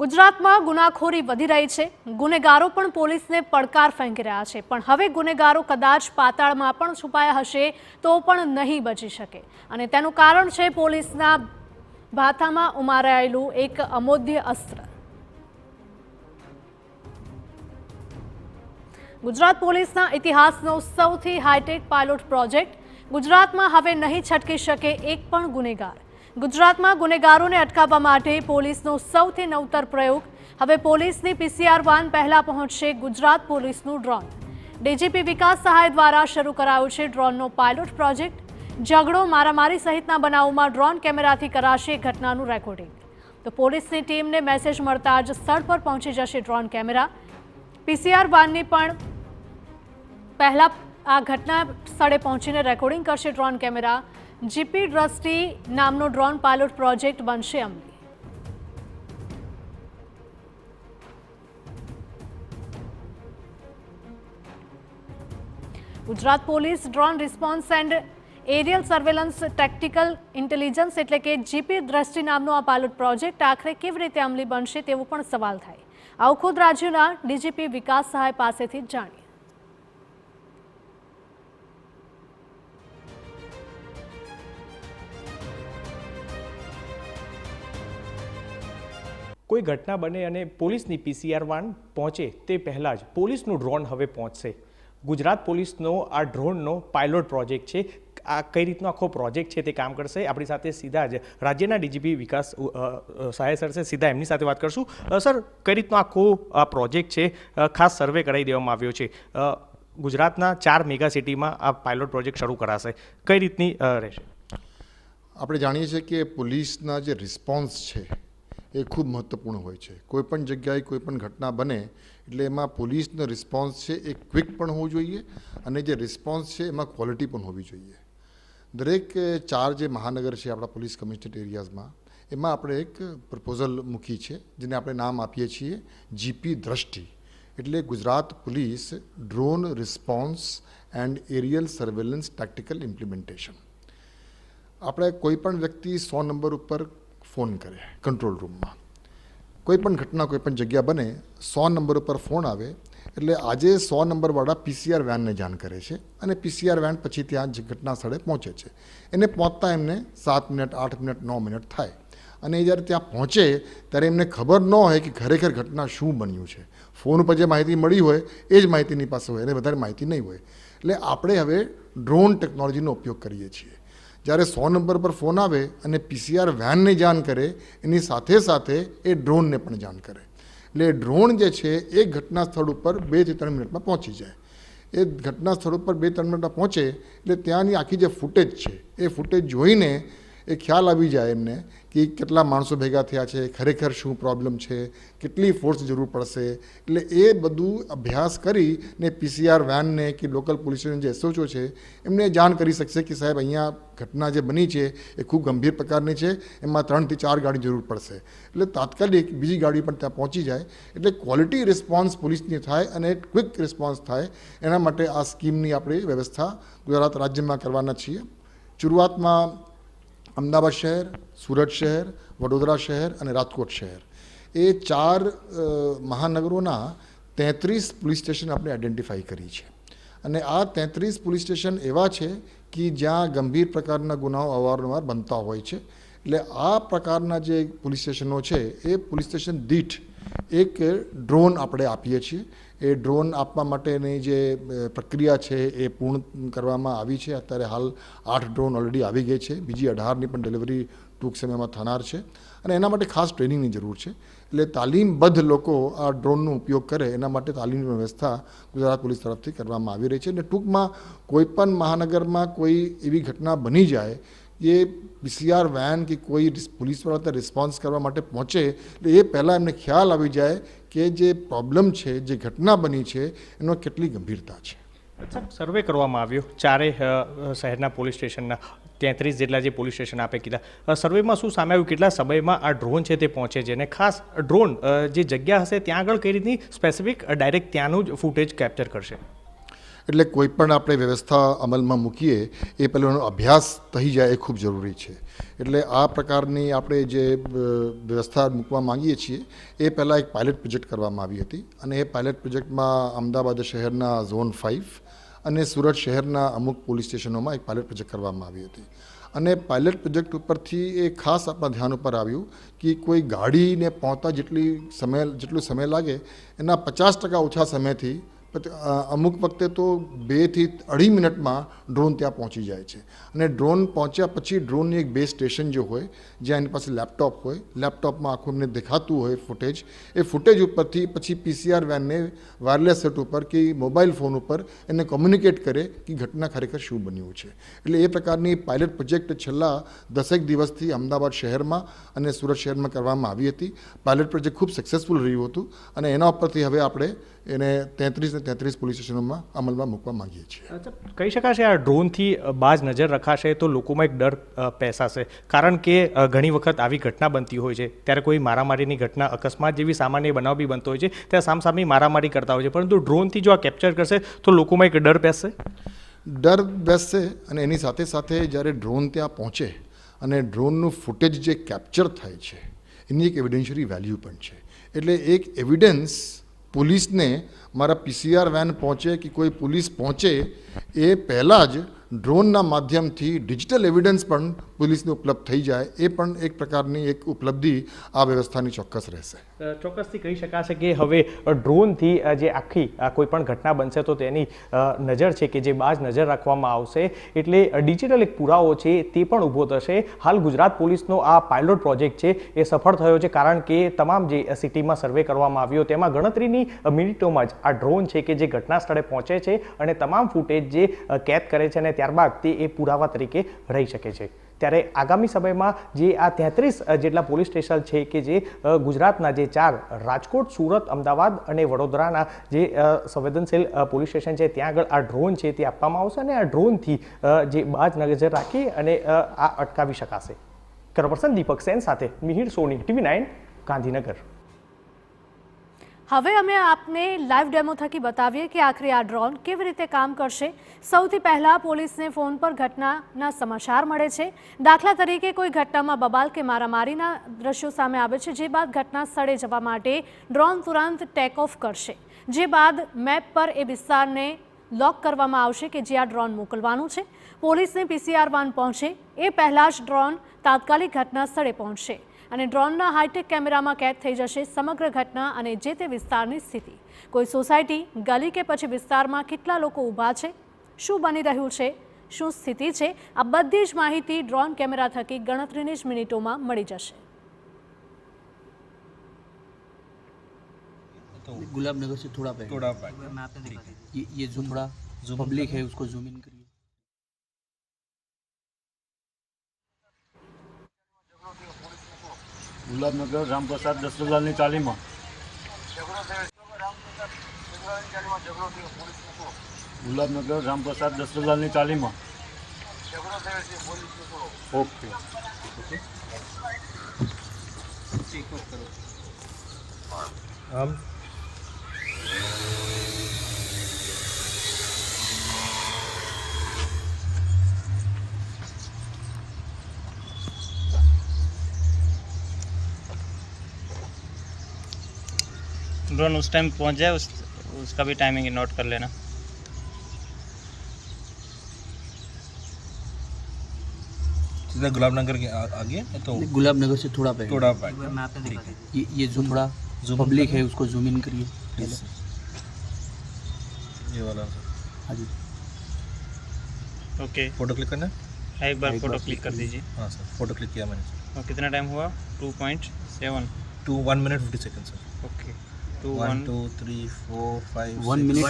ગુજરાતમાં ગુનાખોરી વધી રહી છે। ગુનેગારો પણ પોલીસને પડકાર ફેંકી રહ્યા છે, પણ હવે ગુનેગારો કદાચ પાતાળમાં પણ છુપાયા હશે તો પણ નહીં બચી શકે, અને તેનું કારણ છે પોલીસના ભાથામાં ઉમારાયેલું એક અમોઘ્ય અસ્ત્ર। ગુજરાત પોલીસના ઇતિહાસનો સૌથી હાઈટેક પાયલોટ પ્રોજેક્ટ। ગુજરાતમાં હવે નહીં છટકી શકે એક પણ ગુનેગાર। ગુજરાતમાં ગુનેગારોને અટકાવવા માટે પોલીસનો સૌથી નવતર પ્રયોગ। હવે પોલીસની પીસીઆર વાન પહેલા પહોંચશે ગુજરાત પોલીસનું ડ્રોન। ડીજીપી વિકાસ સહાય દ્વારા શરૂ કરાયો છે ડ્રોનનો પાયલોટ પ્રોજેક્ટ। ઝઘડો, મારામારી સહિતના બનાવોમાં ડ્રોન કેમેરાથી કરાશે ઘટનાનું રેકોર્ડિંગ। તો પોલીસની ટીમને મેસેજ મળતા જ સ્થળ પર પહોંચી જશે ડ્રોન કેમેરા। પીસીઆર વાનની પણ પહેલા આ ઘટના સ્થળે પહોંચીને રેકોર્ડિંગ કરશે ડ્રોન કેમેરા। જીપી દ્રષ્ટિ નામનો ડ્રોન પાયલોટ પ્રોજેક્ટ બનશે અમલી। Gujarat police drone response and aerial surveillance tactical intelligence એટલે કે જીપી દ્રષ્ટિ નામનો આ પાયલોટ પ્રોજેક્ટ આખરે કેવી રીતે અમલી બનશે તેવો પણ સવાલ થાય। આવું ખુદ રાજ્યના ડીજીપી વિકાસ સહાય પાસેથી જાણીએ। કોઈ ઘટના બને અને પોલીસની પીસીઆર વાન પહોંચે તે પહેલાં જ પોલીસનું ડ્રોન હવે પહોંચશે। ગુજરાત પોલીસનો આ ડ્રોનનો પાયલોટ પ્રોજેક્ટ છે। આ કઈ રીતનો આખો પ્રોજેક્ટ છે તે કામ કરશે, આપણી સાથે સીધા જ રાજ્યના ડીજીપી વિકાસ સહાય સર છે, સીધા એમની સાથે વાત કરશું। સર, કઈ રીતનો આખો આ પ્રોજેક્ટ છે? ખાસ સર્વે કરાવી દેવામાં આવ્યો છે। ગુજરાતના 4 મેગા સિટીમાં આ પાયલોટ પ્રોજેક્ટ શરૂ કરાશે, કઈ રીતની રહેશે? આપણે જાણીએ છીએ કે પોલીસના જે રિસ્પોન્સ છે એ ખૂબ મહત્ત્વપૂર્ણ હોય છે। કોઈપણ જગ્યાએ કોઈપણ ઘટના બને એટલે એમાં પોલીસનો રિસ્પોન્સ છે એ ક્વિક પણ હોવું જોઈએ, અને જે રિસ્પોન્સ છે એમાં ક્વોલિટી પણ હોવી જોઈએ। દરેક 4 જે મહાનગર છે આપણા પોલીસ કમિશનરેટ એરિયાઝમાં, એમાં આપણે એક પ્રપોઝલ મૂકી છે જેને આપણે નામ આપીએ છીએ જીપી દ્રષ્ટિ, એટલે Gujarat police drone response and aerial surveillance tactical implementation. આપણે કોઈપણ વ્યક્તિ 100 નંબર ઉપર ફોન કરે કંટ્રોલ રૂમમાં, કોઈપણ ઘટના કોઈપણ જગ્યા બને 100 નંબર ઉપર ફોન આવે એટલે આજે 100 નંબરવાળા પીસીઆર વેનને જાણ કરે છે, અને પીસીઆર વેન પછી ત્યાં ઘટના સ્થળે પહોંચે છે। એને પહોંચતા એમને 7 મિનિટ, 8 મિનિટ, 9 મિનિટ થાય, અને જ્યારે ત્યાં પહોંચે ત્યારે એમને ખબર ન હોય કે ખરેખર ઘટના શું બન્યું છે। ફોન ઉપર જે માહિતી મળી હોય એ જ માહિતી એની પાસે હોય, એને વધારે માહિતી નહીં હોય। એટલે આપણે હવે ડ્રોન ટેકનોલોજીનો ઉપયોગ કરીએ છીએ। જ્યારે 100 નંબર પર ફોન આવે અને પીસીઆર વેનને જાણ કરે, એની સાથે સાથે એ ડ્રોનને પણ જાણ કરે, એટલે ડ્રોન જે છે એ ઘટના સ્થળ ઉપર 2 થી 3 મિનિટમાં પહોંચી જાય। એ ઘટના સ્થળ ઉપર 2-3 મિનિટમાં પહોંચે એટલે ત્યાંની આખી જે ફૂટેજ છે એ ફૂટેજ જોઈને એ ખ્યાલ આવી જાય એમને કે કેટલા માણસો ભેગા થયા છે, ખરેખર શું પ્રોબ્લેમ છે, કેટલી ફોર્સ જરૂર પડશે। એટલે એ બધું અભ્યાસ કરીને પીસીઆર વેનને કે લોકલ પોલીસ સ્ટેશન જે એસઓચઓ છે એમને જાણ કરી શકશે કે સાહેબ અહીંયા ઘટના જે બની છે એ ખૂબ ગંભીર પ્રકારની છે, એમાં 3 થી 4 ગાડી જરૂર પડશે। એટલે તાત્કાલિક બીજી ગાડી પણ ત્યાં પહોંચી જાય, એટલે ક્વોલિટી રિસ્પોન્સ પોલીસની થાય અને ક્વિક રિસ્પોન્સ થાય। એના માટે આ સ્કીમની આપણે વ્યવસ્થા ગુજરાત રાજ્યમાં કરવાના છીએ। શરૂઆતમાં અમદાવાદ શહેર, સુરત શહેર, વડોદરા શહેર અને રાજકોટ શહેર, એ 4 મહાનગરોના 33 પોલીસ સ્ટેશન આપણે આઈડેન્ટિફાઈ કરી છે, અને આ 33 પોલીસ સ્ટેશન એવા છે કે જ્યાં ગંભીર પ્રકારના ગુનાઓ અવારનવાર બનતા હોય છે। એટલે આ પ્રકારના જે પોલીસ સ્ટેશનો છે એ પોલીસ સ્ટેશન દીઠ એક ડ્રોન આપણે આપીએ છીએ। એ ડ્રોન આપવા માટેની જે પ્રક્રિયા છે એ પૂર્ણ કરવામાં આવી છે। અત્યારે હાલ 8 ડ્રોન ઓલરેડી આવી ગઈ છે, બીજી 18ની પણ ડિલિવરી ટૂંક સમયમાં થનાર છે, અને એના માટે ખાસ ટ્રેનિંગની જરૂર છે। એટલે તાલીમબદ્ધ લોકો આ ડ્રોનનો ઉપયોગ કરે એના માટે તાલીમની વ્યવસ્થા ગુજરાત પોલીસ તરફથી કરવામાં આવી રહી છે। અને ટૂંકમાં કોઈપણ મહાનગરમાં કોઈ એવી ઘટના બની જાય એ પીસીઆર વેન કે કોઈ પોલીસવાળા રિસ્પોન્સ કરવા માટે પહોંચે એટલે એ પહેલાં એમને ખ્યાલ આવી જાય કે જે પ્રોબ્લેમ છે, જે ઘટના બની છે એનો કેટલી ગંભીરતા છે। સર્વે કરવામાં આવ્યો 4 શહેરના પોલીસ સ્ટેશનના 33 જેટલા જે પોલીસ સ્ટેશન આપે કીધા। સર્વેમાં શું સામે આવ્યું, કેટલા સમયમાં આ ડ્રોન છે તે પહોંચે છે, અને ખાસ ડ્રોન જે જગ્યા હશે ત્યાં આગળ કઈ રીતની સ્પેસિફિક ડાયરેક્ટ ત્યાંનું જ ફૂટેજ કેપ્ચર કરશે? એટલે કોઈ પણ આપણે વ્યવસ્થા અમલમાં મૂકીએ એ પહેલાં એનો અભ્યાસ થઈ જાય એ ખૂબ જરૂરી છે. એટલે આ પ્રકારની આપણે જે વ્યવસ્થા મૂકવા માંગીએ છીએ એ પહેલાં એક પાયલટ પ્રોજેક્ટ કરવામાં આવી હતી અને એ પાયલટ પ્રોજેક્ટમાં અમદાવાદ શહેરના ઝોન 5 અને સુરત શહેરના અમુક પોલીસ સ્ટેશનોમાં એક પાયલટ પ્રોજેક્ટ કરવામાં આવી હતી. અને પાયલટ પ્રોજેક્ટ ઉપરથી એ ખાસ આપણા ધ્યાન ઉપર આવ્યું કે કોઈ ગાડીને પહોંચતા જેટલો સમય લાગે એના 50% ઓછા સમયથી અમુક વખતે તો 2 થી 2.5 મિનિટમાં ડ્રોન ત્યાં પહોંચી જાય છે. અને ડ્રોન પહોંચ્યા પછી ડ્રોનની એક બેઝ સ્ટેશન જો હોય જ્યાં એની પાસે લેપટોપ હોય, લેપટોપમાં આખું એમને દેખાતું હોય ફૂટેજ, એ ફૂટેજ ઉપરથી પછી PCR વેનને વાયરલેસ સેટ ઉપર કે મોબાઈલ ફોન ઉપર એને કોમ્યુનિકેટ કરે કે ઘટના ખરેખર શું બન્યું છે. એટલે એ પ્રકારની પાયલટ પ્રોજેક્ટ છેલ્લા 10 દિવસથી અમદાવાદ શહેરમાં અને સુરત શહેરમાં કરવામાં આવી હતી. પાયલટ પ્રોજેક્ટ ખૂબ સક્સેસફુલ રહ્યું હતું અને એના ઉપરથી હવે આપણે એને 33 પોલીસ સ્ટેશનોમાં અમલમાં મૂકવા માંગીએ છીએ. કહી શકાશે આ ડ્રોનથી બાજ નજર રખાશે તો લોકોમાં એક ડર પેસાશે, કારણ કે ઘણી વખત આવી ઘટના બનતી હોય છે ત્યારે કોઈ મારામારીની ઘટના, અકસ્માત જેવી સામાન્ય બનાવ બી બનતો હોય છે ત્યારે સામસામી મારામારી કરતા હોય છે, પરંતુ ડ્રોનથી જો આ કેપ્ચર કરશે તો લોકોમાં એક ડર બેસશે. અને એની સાથે સાથે જ્યારે ડ્રોન ત્યાં પહોંચે અને ડ્રોનનું ફૂટેજ જે કેપ્ચર થાય છે એની એક એવિડન્શિયરી વેલ્યુ પણ છે. એટલે એક એવિડન્સ પોલીસને મારા PCR વેન પહોંચે કે કોઈ પોલીસ પહોંચે એ પહેલાં જ ડ્રોનના માધ્યમથી ડિજિટલ એવિડન્સ પણ પોલીસને ઉપલબ્ધ થઈ જાય એ પણ એક પ્રકારની એક ઉપલબ્ધિ આ વ્યવસ્થાની ચોક્કસ રહેશે. ચોક્કસથી કહી શકાશે કે હવે ડ્રોનથી જે આખી કોઈ પણ ઘટના બનશે તો તેની નજર છે કે જે બાજ નજર રાખવામાં આવશે, એટલે ડિજિટલ એક પુરાવો છે તે પણ ઊભો થશે. હાલ ગુજરાત પોલીસનો આ પાયલોટ પ્રોજેક્ટ છે એ સફળ થયો છે, કારણ કે તમામ જે સિટીમાં સર્વે કરવામાં આવ્યો તેમાં ગણતરીની મિનિટોમાં જ આ ડ્રોન છે કે જે ઘટના સ્થળે પહોંચે છે અને તમામ ફૂટેજ જે કેદ કરે છે અને ત્યારબાદ તે એ પુરાવા તરીકે રહી શકે છે. ત્યારે આગામી સમયમાં જે આ 33 જેટલા પોલીસ સ્ટેશન છે કે જે ગુજરાતના જે 4 રાજકોટ, સુરત, અમદાવાદ અને વડોદરાના જે સંવેદનશીલ પોલીસ સ્ટેશન છે ત્યાં આગળ આ ડ્રોન છે તે આપવામાં આવશે અને આ ડ્રોનથી જે બાજ નજર રાખી અને આ અટકાવી શકાશે. કેમેરાપર્સન દીપક સેન સાથે મિહિર સોની, TV9 ગાંધીનગર. હવે અમે આપને લાઈવ ડેમો થકી બતાવીએ કે આખરે આ ડ્રોન કેવી રીતે કામ કરશે. સૌથી પહેલાં પોલીસને ફોન પર ઘટનાના સમાચાર મળે છે. દાખલા તરીકે કોઈ ઘટનામાં બબાલ કે મારામારીના દ્રશ્યો સામે આવે છે, જે બાદ ઘટના સ્થળે જવા માટે ડ્રોન તુરંત ટેક ઓફ કરશે, જે બાદ મેપ પર એ વિસ્તારને લોક કરવામાં આવશે કે જ્યાં ડ્રોન મોકલવાનું છે. પોલીસને PCR વાન પહોંચે એ પહેલાં જ ડ્રોન તાત્કાલિક ઘટના સ્થળે પહોંચશે અને ડ્રોનના હાઈટેક કેમેરામાં કેદ થઈ જશે સમગ્ર ઘટના અને જે તે વિસ્તારની સ્થિતિ. કોઈ સોસાયટી, ગલી કે પછી વિસ્તારમાં કેટલા લોકો ઊભા છે, શું બની રહ્યું છે, શું સ્થિતિ છે, આ બધી જ માહિતી ડ્રોન કેમેરા થકી ગણતરીની જ મિનિટોમાં મળી જશે. गुलाबनगर से थोड़ा पहले ये जो थोड़ा जो पब्लिक है उसको जूम इन करिए. गुलाबनगर रामप्रसाद दस्तलालनी चालीमा गुलाबनगर रामप्रसाद दस्तलालनी चालीमा ओके हम ड्रोन उस टाइम पहुंच जाए उसका भी टाइमिंग नोट कर लेना. सीधा गुलाबनगर के आगे तो गुलाबनगर से थोड़ा पहले ये जो थोड़ा जो पब्लिक है उसको जूम इन करिए. ये वाला हाँ जी. ओके, फोटो क्लिक करना. एक बार फोटो क्लिक कर दीजिए. हाँ सर, फोटो क्लिक किया मैंने. और कितना टाइम हुआ? 2.7. 1 minute 50 seconds sir. Okay, 1 2 3 4 5 1 minute